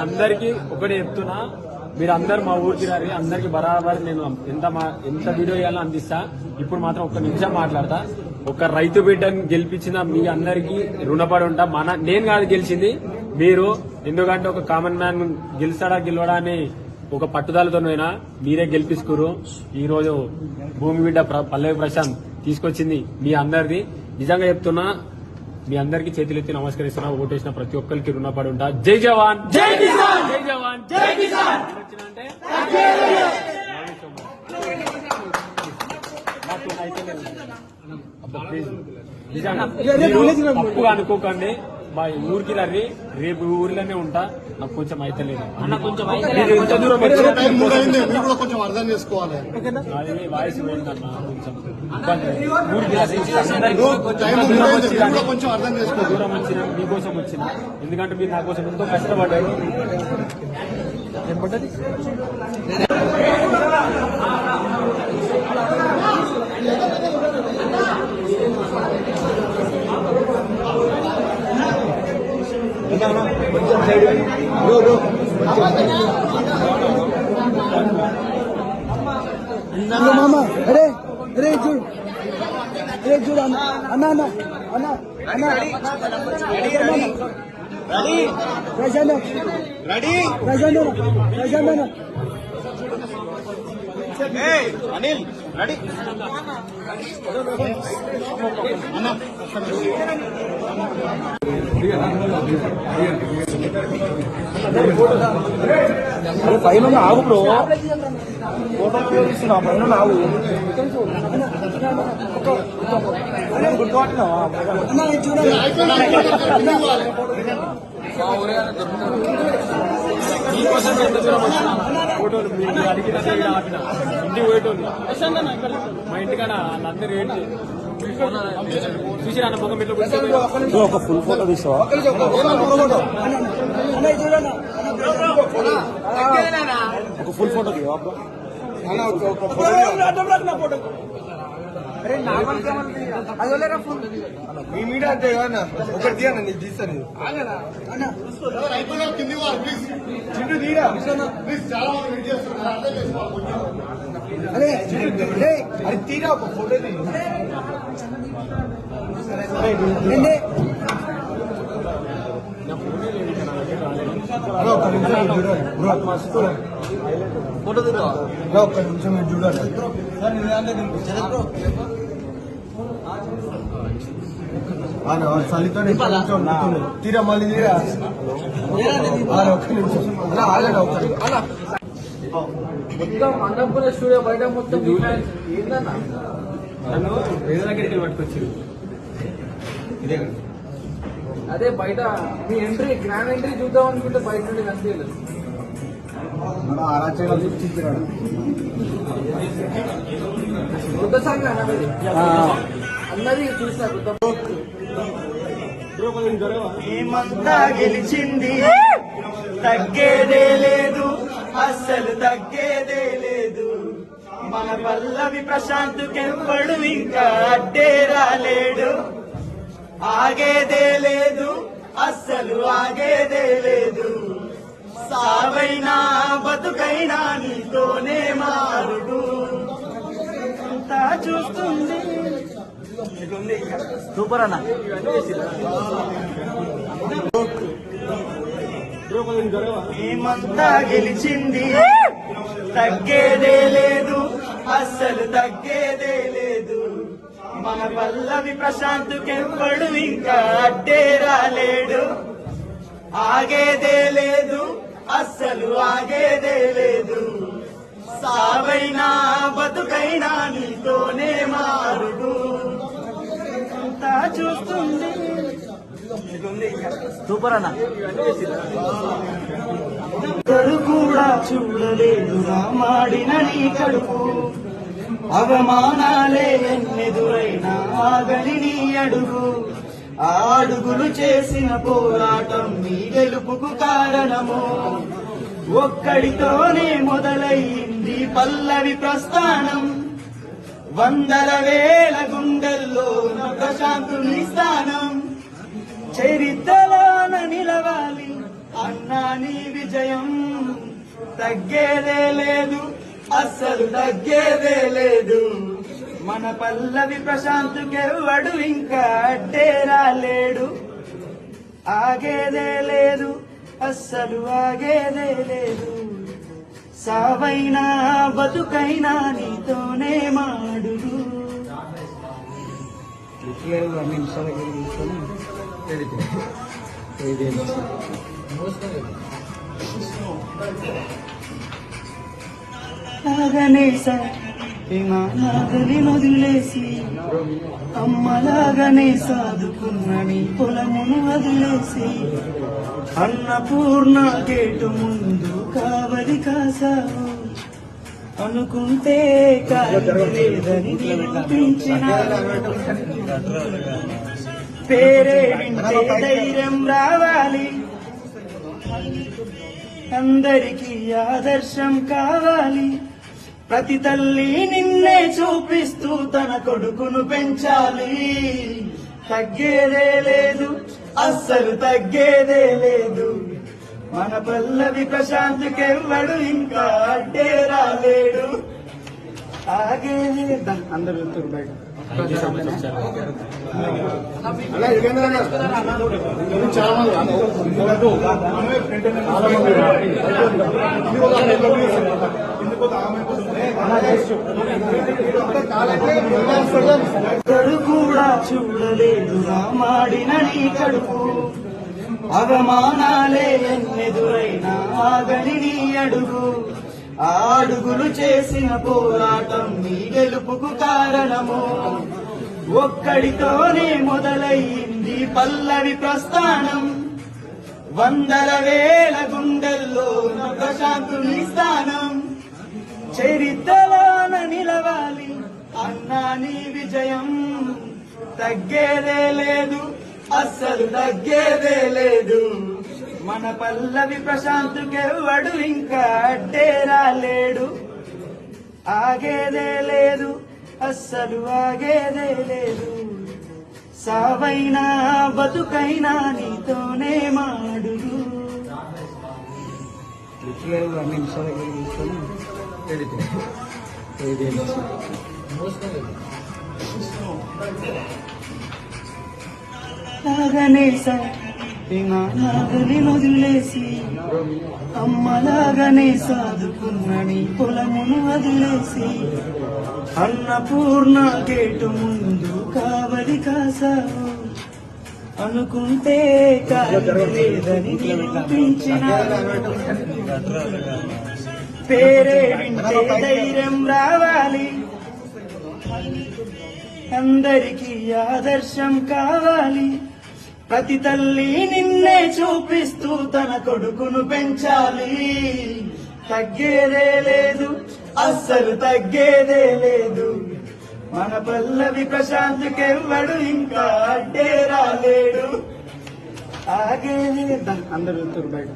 అందరికి ఒకటి చెప్తున్నా, మీరు అందరు మా ఊరికి రారి, అందరికి బరాబర్ నేను ఎంత వీడియో చేయాలో అందిస్తా. ఇప్పుడు మాత్రం ఒక్క నిమిషం మాట్లాడతా. ఒక రైతు బిడ్డని గెలిపించిన మీ అందరికి రుణపడి ఉంటా. నేను కాదు గెలిచింది, మీరు. ఎందుకంటే ఒక కామన్ మ్యాన్ గెలిచాడా గెలవడా అని ఒక పట్టుదలతోనైనా మీరే గెలిపించుకోరు. ఈ రోజు భూమి బిడ్డ పల్లవి ప్రశాంత్ తీసుకొచ్చింది మీ అందరిది. నిజంగా చెప్తున్నా, మీ అందరికి చేతులెత్తి నమస్కరిస్తున్నా. ఓటేసిన ప్రతి ఒక్కరికి రుణపడి ఉంటా. జై జవాన్, జై కిసాన్, జై జవాన్, జై కిసాన్. తప్పుగా అనుకోకండి, మా ఊరికి రండి. రేపు ఊర్లోనే ఉంటా. నాకు కొంచెం అయితే లేదు అన్న, కొంచెం ఎంత దూరం కొంచెం అర్థం చేసుకోవాలి. వాయిస్ పోయిందన్న, కొంచెం అర్థం చేసుకో. దూరం వచ్చిన మీకోసం వచ్చిన, ఎందుకంటే మీరు నా కోసం ఎంతో కష్టపడ్డారు. ఏం పడ్డది? మామా అరే అరే చూడు, అరే చూడు అన్న అన్న అన్న అన్న అన్న ప్రశాంత్ ప్రశాంత్ అనిల్ రెడీ పైన ఆగు బ్రో, ఫోటో ఉపయోగిస్తున్నా. పైన ఆగు గుర్తుపట్టినావా? మీకోసం ఎంత దూరం వచ్చిన ఫోటోలు మీరు అడిగినట్టే ఆపిన ఇంటికి పోయేటోళ్ళు. మా ఇంటికాడ వాళ్ళందరూ ఏంటి చూసి అన్న ముఖం ఇట్లా ఒక ఫుల్ ఫోటో తీసావా? ఒక ఫుల్ ఫోటో తీవా? మీ మీడియా అంతే కదా, ఒకటి తీయన్నా, నీకు తీస్తాను. చింటూ తీరా, చాలా మంది అరే అది తీరా, ఒక ఫోటో ఫోటో తీరా. ఒక్క నిమిషం మీరు చూడాలి. చలితో తీరా, మళ్ళీ తీరా. ఒక్క నిమిషం మొత్తం అన్నపూర్ణ స్టూడియో బయట మొత్తం నన్ను వేరే దగ్గరికి పట్టుకొచ్చి అదే బయట మీ ఎంట్రీ, గ్రాండ్ ఎంట్రీ చూద్దాం అనుకుంటే బయట నుండి కనిపించలేదు. కొత్త సాంగ్ అన్నది చూసిన కొత్త ఏమంతా గెలిచింది, తగ్గేదే లేదు, అస్సలు తగ్గేదే లేదు. మన పల్లవి ప్రశాంత్ కెవ్వడు ఇంకా అడ్డే రాలేడు. ఆగేదే లేదు, అస్సలు ఆగేదే లేదు. సావైనా బతుకైనా నీతోనే మారుడు. అంతా చూస్తుంది. సూపర్ అన్న. ఏమంతా గెలిచింది, తగ్గేదే లేదు, అస్సలు తగ్గేదే లేదు. మన పల్లవి ప్రశాంత్ కెవ్వడు ఇంకా అడ్డే రాలేడు. ఆగేదే లేదు, అస్సలు ఆగేదే లేదు. సావైనా బతుకైనా నీతోనే మారుడు. అంతా చూస్తుంది. సూపర్ అన్న. కడు కూడా చూడలేదు మాడిన నీ కడుపు. అవమానాలే ఎన్నెదురైనా ఆగని నీ అడుగు. ఆ అడుగులు చేసిన పోరాటం నీ గెలుపుకు కారణము. ఒక్కడితోనే మొదలయ్యింది పల్లవి ప్రస్థానం. వందల వేల గుండెల్లో ప్రశాంతుని స్థానం. చరిత్రలోన నిలవాలి అన్నా నీ విజయం తగ్గేదే లేదు, అస్సలు తగ్గేదే లేదు. మన పల్లవి ప్రశాంత్కెవ్వడు ఇంకా అడ్డేరా లేడు. ఆగేదే లేదు, అస్సలు ఆగేదే లేదు. సావైనా బతుకైనా నీతోనే మాడుదు. గణేశ విమానాగలి వదిలేసి అమ్మలాగానే సాదుకున్న నీ పొలమును వదిలేసి అన్నపూర్ణ గేటు ముందు కావలి కాసావు. అనుకుంటే కాలేదని నిరూపించిన పేరే వింటే ధైర్యం రావాలి. అందరికీ ఆదర్శం కావాలి. ప్రతి తల్లి నిన్నే చూపిస్తూ తన కొడుకును పెంచాలి. తగ్గేదే లేదు, అస్సలు తగ్గేదే లేదు. మన పల్లవి ప్రశాంత్కెవ్వడు ఇంకా అడ్డేరా లేడు. ఆగేదే అందరూ వెళ్తారు బయట. కూడా చూడలేదు మాడిన నీ కడుపు. అవమానాలే ఎన్నెదురైనా ఆగని నీ అడుగు. ఆ అడుగులు చేసిన పోరాటం నీ గెలుపుకు కారణము. ఒక్కడితోనే మొదలయ్యింది పల్లవి ప్రస్థానం. వందల వేల గుండెల్లో ప్రశాంతుని స్థానం. చరిత్రలోన నిలవాలి అన్నా నీ విజయం తగ్గేదే లేదు, అస్సలు తగ్గేదే లేదు. మన పల్లవి ప్రశాంత్కెవ్వడు ఇంకా అడ్డేరా లేడు. ఆగేదే లేదు, అస్సలు ఆగేదే లేదు. సావైనా బతుకైనా నీతోనే మాడుదు. గణేశ విమానాగలి వదిలేసి అమ్మలాగానే సాదుకున్న నీ పొలమును వదిలేసి అన్నపూర్ణ గేటు ముందు కావలి కాసావు. అనుకుంటే కాలేదని నిరూపించిన పేరే వింటే ధైర్యం రావాలి. అందరికీ ఆదర్శం కావాలి. ప్రతి తల్లి నిన్నే చూపిస్తూ తన కొడుకును పెంచాలి. తగ్గేదే లేదు, అస్సలు తగ్గేదే లేదు. మన పల్లవి ప్రశాంత్కెవ్వడు ఇంకా అడ్డేరా లేడు. ఆగేదే అందరూ వెళ్తారు బయట.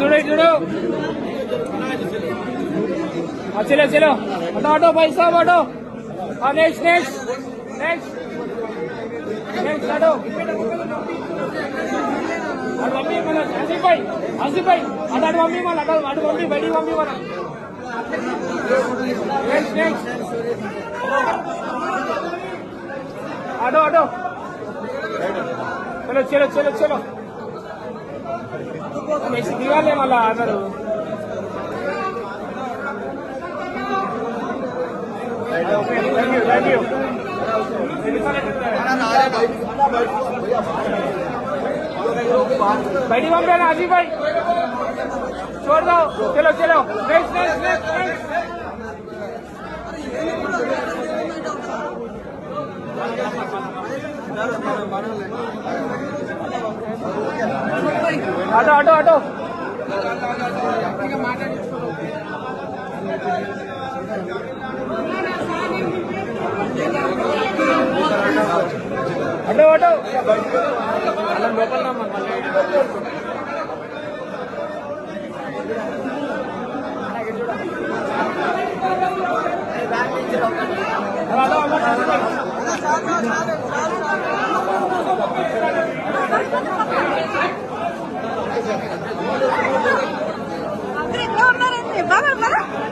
जुड़ो जुड़ो चलो चलो ऑटो ऑटो भाई साहब auto next next next next auto mummy मन आसिफ भाई अटाट मम्मी मन अटाट मम्मी बड़ी मम्मी मन नेक्स्ट नेक्स्ट ऑटो ऑटो चलो चलो चलो चलो నెక్స్ట్ దిగాలే మళ్ళా అందరూ. बड़ी मम्मी ना आजी भाई छोड़ दो. चलो चलो next next next next auto auto auto auto auto అలా లోపల రమ్మని మళ్ళీ